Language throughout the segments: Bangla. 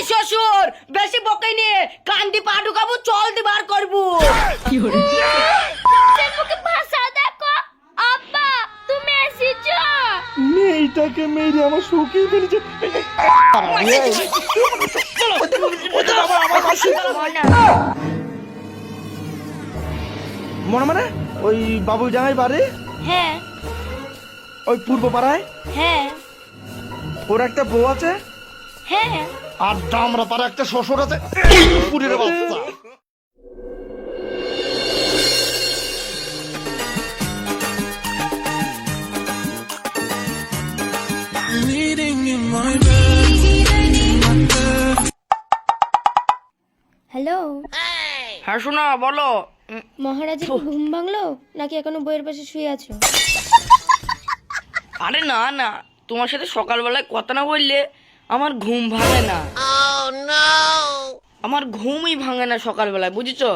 শ্বশুর বেশি বকাই নিয়ে কান্দি পা ঢুকাবো, চল দি বার করবো। মুখে ভাষা দেখো। আব্বা তুমি এসেছো? মেয়েটাকে মেরে আমার শুকিয়ে ফেলেছে। মনে মানে ওই বাবু জামাই বাড়ি, হ্যাঁ ওই পূর্ব পাড়ায় হ্যাঁ ওর একটা বউ আছে, হ্যাঁ। আর দামরা পাড়া একটা শ্বশুর আছে। পুরের বাচ্চা। হ্যালো হ্যাঁ শোনা বলো। মহারাজের কি ঘুম ভাঙলো নাকি এখনো বইয়ের পাশে শুয়ে আছো? আরে না না, তোমার সাথে সকালবেলায় কথা না বললে আমার ঘুম ভাঙে না। আমার ঘুমই ভাঙে না সকালবেলায়, বুঝেছো?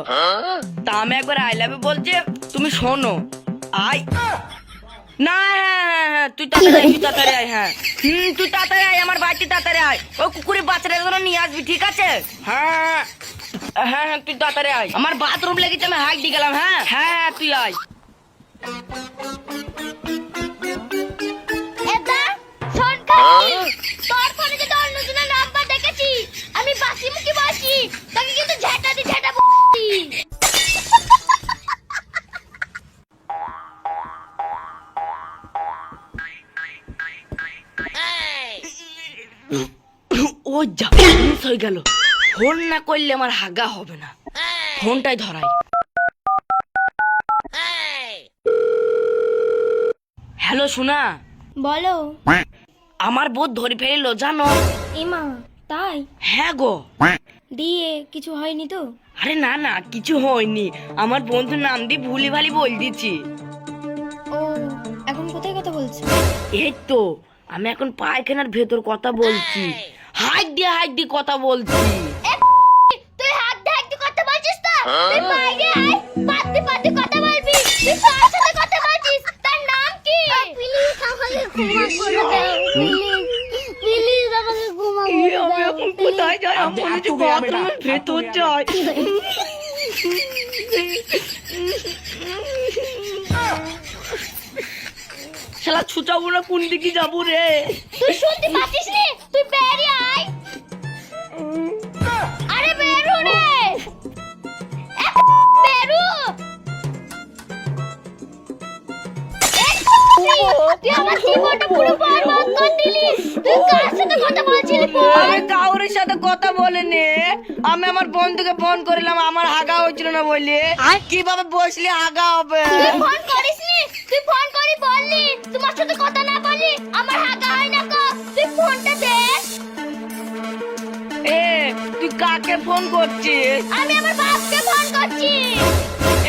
তা আমি একবার আই লাভ ইউ বলছে, তুমি শোনো। আই না, হ্যাঁ তুই তাড়াতাড়ি আয়। হ্যাঁ তুই তাড়াতাড়ি আয়, আমার বাড়িতে তাড়াতাড়ি আয়। ওই কুকুরের বাচ্চাটা যেন নিয়ে আসবি, ঠিক আছে? হ্যাঁ হ্যাঁ হ্যাঁ তুই তাড়াতাড়ি আয়, আমার বাথরুম লেগেছে, আমি হাইট দিয়ে গেলাম। হ্যাঁ হ্যাঁ তুই আয়। এটা শোন খাকি, তোর ফোনে যে অন্যজনের নাম্বার দেখেছি, আমি বাসি মুখে বসি, তাকে কিন্তু ঝেঁটা বলছি। ও যা মিস হয়ে গেল। ফোন না করলে আমার হাগা হবে না, ফোনটাই ধরাই। হ্যালো সোনা, বলো। আমার বোধ ধরে ফেললো জানো। ইমা তাই? হ্যাঁ গো। দিয়ে কিছু হয়নি তো? আরে না না, কিছু হয়নি, আমার বন্ধুর নাম দিয়ে ভুলি ভালি বল দিচ্ছি। ও এখন কোথায় কথা বলছো? এই তো আমি এখন পায়খানার ভেতর কথা বলছি, হাত দিয়ে কথা বলছি। তুই হাত দিয়ে কথা বলছিস তো? তুই বাইরে আয়, পাতি কথা বলবি। তুই কার সাথে কথা বলছিস? তার নাম কি? প্লিজ আমাকে ক্ষমা করে দাও, প্লিজ আমাকে ক্ষমা করে দাও। আমি এখন কোথায় যাই? আমি মনে হচ্ছে বাথরুমের ভেতর যাই। শালা ছুটাবো না, কোন দিকে যাবো রে? তুই শুনতে পাচ্ছিস রে? তুই বেরিয়ে আয়। আরে বেরো রে, বেরো। তুই আমার জীবনটা পুরো বরবাদ করে দিলি। তুই কার সাথে কথা বলছিলি বল? আমি কাউরের সাথে কথা বলিনি, আমি আমার বন্ধুকে ফোন করিলাম, আমার হাগা হয়েছিল না বললি। কিভাবে বসলি হাগা হবে? তুই ফোন করিসনি? তুই ফোন করি বললি তোমার সাথে কথা না বলি আমার হাগা হয় না গো। তুই ফোনটা দে। এ তুই কাকে ফোন করছিস? আমি আমার বাপকে ফোন করছি।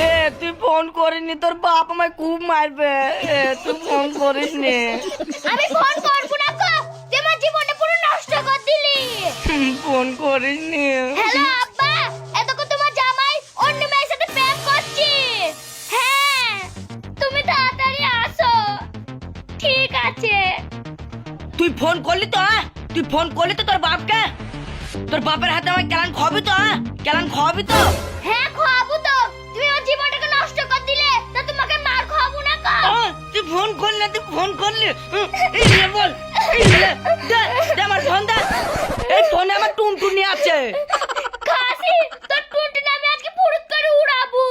এ তুই ফোন করিনি, তোর বাপ আমায় খুব মারবে। এ তুই ফোন করিসনি। আমি ফোন করবো না গো, তুই আমার জীবনটা পুরো নষ্ট করে দিলি। ফোন করিসনি। হ্যালো আব্বা, এতক্ষণ তোমার জামাই অন্য মেয়ের সাথে প্রেম করছি। হ্যাঁ তুমি তাড়াতাড়ি আসো। ঠিক আছে। তুই ফোন করলি তো? তুই ফোন করলি তো তোর বাপকে? তোর বাপের হাতে আমায় কেলান খাবি তো? কেলান খাবি তো? হ্যাঁ খাবো তো। তুমি আমার জীবনটাকে নষ্ট করে দিলে, তা তোমাকে মার খাবো না গো। তুই ফোন করলি, তুই ফোন করলি। এই নে বল, এই নে, দে আমার ফোন দে। এই ফোনে আমার টুনটুনি আছে। খাসি তোর টুনটুনি আমি আজকে ফুরুত করে উড়াবো।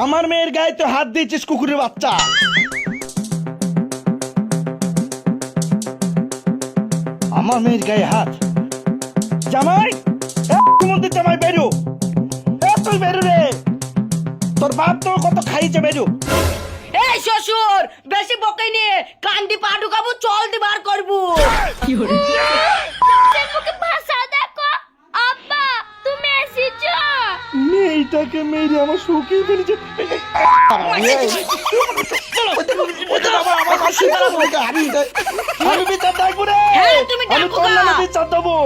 আমার মেয়ের গায়ে তো হাত দিয়েছিস কুকুরের বাচ্চা। আমার মেয়ের গায়ে হাত। জামাই মধ্যে জামাই বেরো, তুই বেরো রে, তোর বাপ তো কত খাইছে, বেরো। এই শ্বশুর বেশি বকাই নিয়ে কান্দি পা ঢুকাবো, চল দি বার করবো। মুখে ভাষা দেখো। আব্বা তুমি এসেছো? মেয়েটাকে মেরে আমার শুকিয়ে ফেলেছে। আমি বিচার দেখবো রে। হ্যাঁ, তুমি আমি ডাকো তোর গা। নামে বিচার দেবো।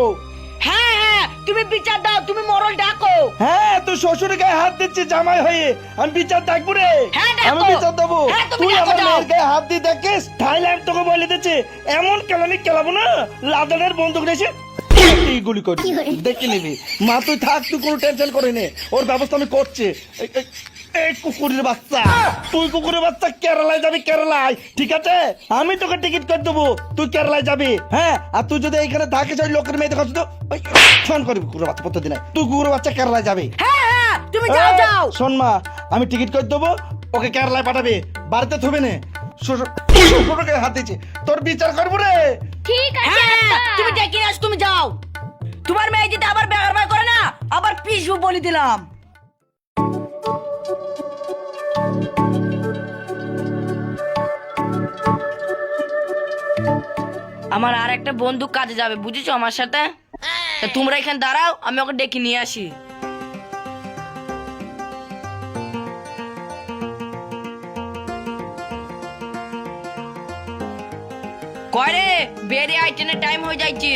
হ্যাঁ হ্যাঁ তুমি বিচার দাও, তুমি মরল ডাকো। হ্যাঁ তুই শ্বশুরের গায়ে হাত দিচ্ছিস জামাই হয়ে, আমি বিচার ডাকবো রে। হ্যাঁ, ডাকো। আমি বিচার দেবো। হ্যাঁ, তুমি তুই ডাকো, আমার যাও। মেয়ের গায়ে হাত দিয়ে দেখিস, থাইল্যান্ড তোকে বলে দিচ্ছে এমন কেলামি কেলাবো না, লাদানের বন্দুক এসে গুলি করি, দেখে নিবি। মা তুই থাক, তুই কোনো টেনশন করে নে, ওর ব্যবস্থা আমি করছি। এই কুকুরের বাচ্চা, তুই কুকুরের বাচ্চা কেরালায় যাবি, কেরালায়, ঠিক আছে? আমি তোকে টিকিট করে দেবো, তুই কেরালায় যাবি। হ্যাঁ, আর তুই যদি এইখানে থাকিস ওই লোকের মেয়ে দেখাচ্ছ তো ফোন করবি কুকুরের বাচ্চা প্রতিদিন, তুই কুকুরের বাচ্চা কেরালায় যাবি। হ্যাঁ হ্যাঁ, তুমি যাও যাও। শোন মা, আমি টিকিট করে দেবো, ওকে কেরালায় পাঠাবি, বাড়িতে থবে না। শ্বশুরকে হাত দিচ্ছি, তোর বিচার করবো রে। ঠিক আছে হ্যাঁ হ্যাঁ, আব্বা। তুমি ডেকে নিয়ে আসো, তুমি যাও। তোমার মেয়ে যদি আবার বেগার বাই করে না, আবার পিছু বলে দিলাম। আমার আর একটা বন্ধু কাজে যাবে, বুঝেছো আমার সাথে। তা তোমরা এখানে দাঁড়াও, আমি ওকে ডেকে নিয়ে আসি। কয়রে বেরিয়ে আইটেনের টাইম হয়ে যাচ্ছে।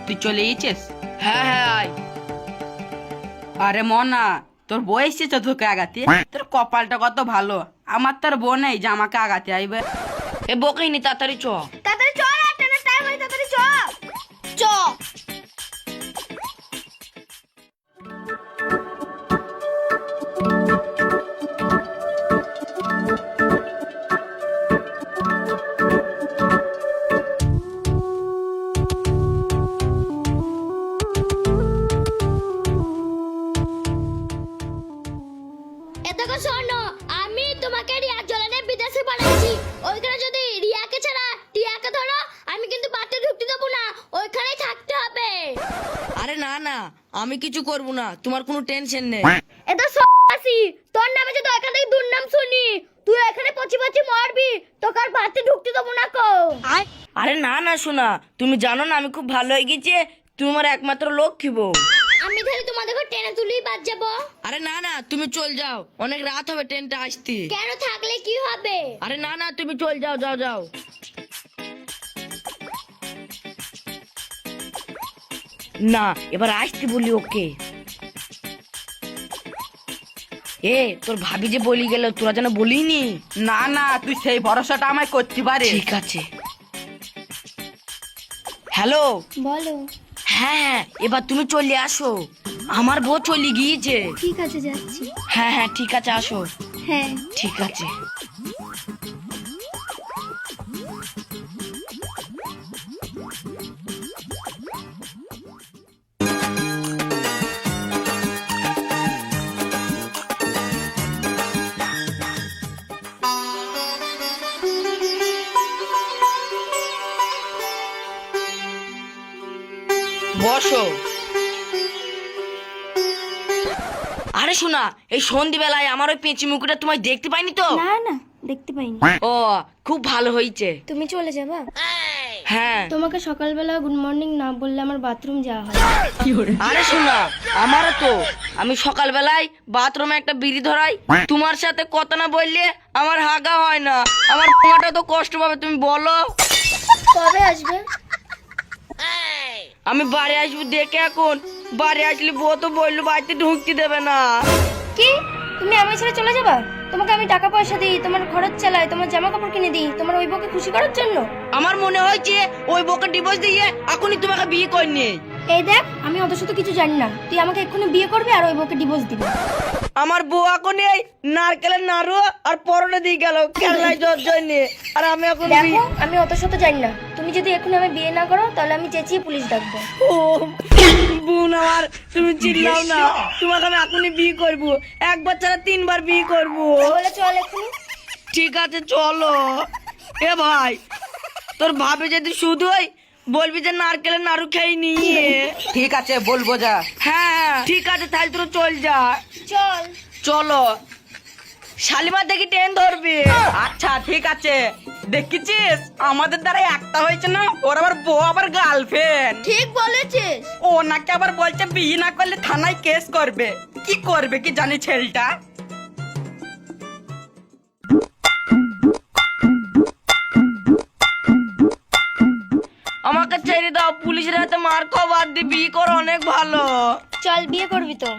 তুই চলে গেছিস? হ্যাঁ হ্যাঁ আয়। আরে মনা, তোর বউ এসছে তো তোকে আগাতে? তোর কপালটা কত ভালো, আমার তোর বউ নেই যে আমাকে আগাতে আইবে। এ বকেই নি, তাড়াতাড়ি চ। তাড়াতাড়ি চল, আটটার টাইম হয়ে, তাড়াতাড়ি চ। চ। এতক্ষণ শোনো, আমি তোমাকে রিয়া জলানে বিদেশে পাঠাচ্ছি। ওইখানে যদি রিয়াকে ছাড়া টিয়াকে ধরো, আমি কিন্তু বাড়িতে ঢুকতে দেবো না, ওইখানেই থাকতে হবে। আরে না না, আমি কিছু করব না, তোমার কোনো টেনশন নেই। এটা আসি, তোর নামে যদি ওইখান থেকে দুর্নাম শুনি, তুই এখানে পচি পচি মরবি, তোকে আর বাড়িতে ঢুকতে দেবো না কো। আরে না না শোনা, তুমি জানো না আমি খুব ভালো হয়ে গেছি, তুমি আমার একমাত্র লক্ষ্মী বউ। আমি তাহলে তোমাদেরকে টেনে তুলেই বাদ যাবো। আরে না না, তুমি চল যাও, অনেক রাত হবে ট্রেনটা আসতে। কেন, থাকলে কি হবে? আরে না না, তুমি চল যাও, যাও যাও। না, এবার আসতে বলি ওকে। এ তোর ভাবি যে বলি গেল, তোরা যেন বলিনি। না না, তুই সেই ভরসাটা আমায় করতে পারে। ঠিক আছে। হ্যালো। বলো। হ্যাঁ, এবার তুমি চলে আসো, আমার বউ চলে গিয়েছে। ঠিক আছে, যাচ্ছি। হ্যাঁ হ্যাঁ ঠিক আছে, আসো। হ্যাঁ। ঠিক আছে। বসো। আরে শোনা, এই সন্ধিবেলায় আমার ওই পেঁচি মুখটা তোমায় দেখতে পাইনি তো? না না, দেখতে পাইনি। ও, খুব ভালো হয়েছে। তুমি চলে যাবা? হ্যাঁ। তোমাকে সকালবেলা গুড মর্নিং না বললে আমার বাথরুম যাওয়া হয়। আরে শোনা, আমারও তো, আমি সকালবেলায় বাথরুমে একটা বিড়ি ধরাই, তোমার সাথে কথা না বললে আমার হাগা হয় না, আমার পোঙাটা তো কষ্ট পাবে, তুমি বলো। কবে আসবে? আমি বাড়ি আসবো দেখে, এখন বাড়ি আসলে বউ তো বললো বাড়িতে ঢুকতে দেবে না। কি, তুমি আমি ছেড়ে চলে যাবা? তোমাকে আমি টাকা পয়সা দিই, তোমার খরচ চালাই, তোমার জামা কাপড় কিনে দিই, তোমার ওই বউকে খুশি করার জন্য। আমার মনে হয়েছে ওই বউকে ডিভোর্স দিয়ে এখনই তোমাকে বিয়ে করিনি। এই দেখ, আমি অত শত কিছু জানি না, তুই আমাকে এক্ষুনি বিয়ে করবি আর ওই বউকে ডিভোর্স দিবি। আমার বউ এখন এই নারকেলের নাড়ু আর পরনে দিয়ে গেল খেলায় জ্বর জন্য, আর আমি এখন দেখো, আমি অত শত জানি না, তুমি যদি এক্ষুনি আমি বিয়ে না করো তাহলে আমি চেঁচিয়ে পুলিশ ডাকবো। ও বোন আমার, তুমি চিল্লাও না, তোমাকে আমি এখনই বিয়ে করবো, একবার ছাড়া 3 বার বিয়ে করবো। তাহলে চল এক্ষুনি। ঠিক আছে চলো। এ ভাই, তোর ভাবে যদি শুধুই বলবি যে নারকেলের নাড়ু খেয়ে নিয়ে। ঠিক আছে, বলবো যা। হ্যাঁ ঠিক আছে, তাহলে তোর চল যা। চল। চলো, শালিমার দেখি ট্রেন ধরবি। আচ্ছা ঠিক আছে। দেখেছিস আমাদের দ্বারা একটা হয়েছে না, ওর আবার বউ আবার গার্লফ্রেন্ড। ঠিক বলেছিস। ও নাকি আবার বলছে বিয়ে না করলে থানায় কেস করবে। কি করবে কি জানি ছেলেটা। আমাকে ছেড়ে দাও, পুলিশের হাতে মার খাওয়া বাদ দিয়ে বিয়ে করো, অনেক ভালো। চল বিয়ে করবি তো?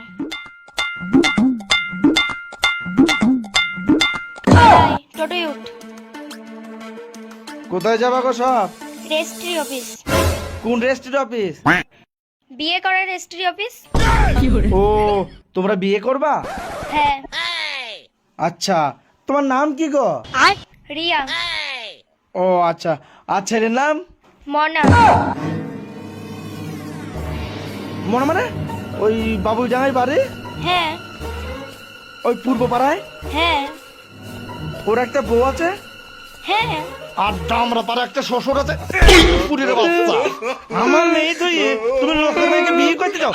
টোটোই উঠ। কোথায় যাবা গো সব? Registry office. কোন রেজিস্ট্রি অফিস? বিয়ে করার রেজিস্ট্রি অফিস। ও, তোমরা বিয়ে করবা? হ্যাঁ। আচ্ছা, তোমার নাম কি গো? রিয়া। ও আচ্ছা, আর ছেলের নাম? মনা। মনে মানে ওই বাবুল জাঙাই বাড়ি, হ্যাঁ। ওই পূর্ব পাড়ায়? হ্যাঁ। ওর একটা বউ আছে, হ্যাঁ। আর দামরা পাড়া একটা শ্বশুর আছে। পুরীর বাচ্চা, আমার মেয়ে তুই, তুমি লোকের মেয়েকে বিয়ে করতে চাও?